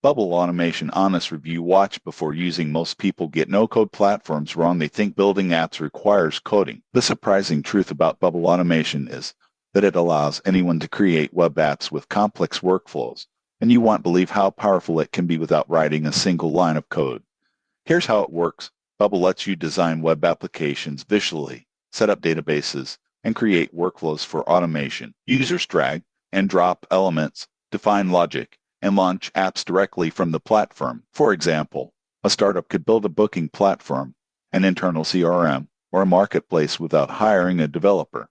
Bubble Automation Honest Review. Watch before using. Most people get no-code platforms wrong. They think building apps requires coding. The surprising truth about Bubble Automation is that it allows anyone to create web apps with complex workflows, and you won't believe how powerful it can be without writing a single line of code. Here's how it works. Bubble lets you design web applications visually, set up databases, and create workflows for automation. Users drag and drop elements, define logic, and launch apps directly from the platform. For example, a startup could build a booking platform, an internal CRM, or a marketplace without hiring a developer.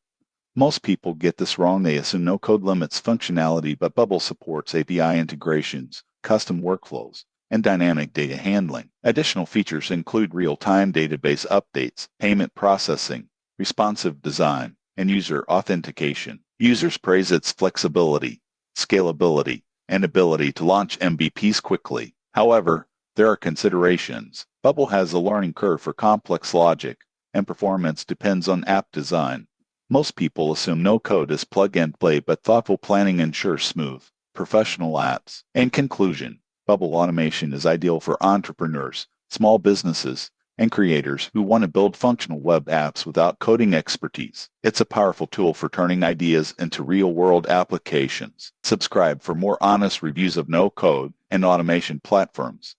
Most people get this wrong. They assume no code limits functionality, but Bubble supports API integrations, custom workflows, and dynamic data handling. Additional features include real-time database updates, payment processing, responsive design, and user authentication. Users praise its flexibility, scalability, and ability to launch MVPs quickly. However, there are considerations. Bubble has a learning curve for complex logic, and performance depends on app design. Most people assume no code is plug and play, but thoughtful planning ensures smooth, professional apps. In conclusion, Bubble Automation is ideal for entrepreneurs, small businesses, and creators who want to build functional web apps without coding expertise. It's a powerful tool for turning ideas into real-world applications. Subscribe for more honest reviews of no-code and automation platforms.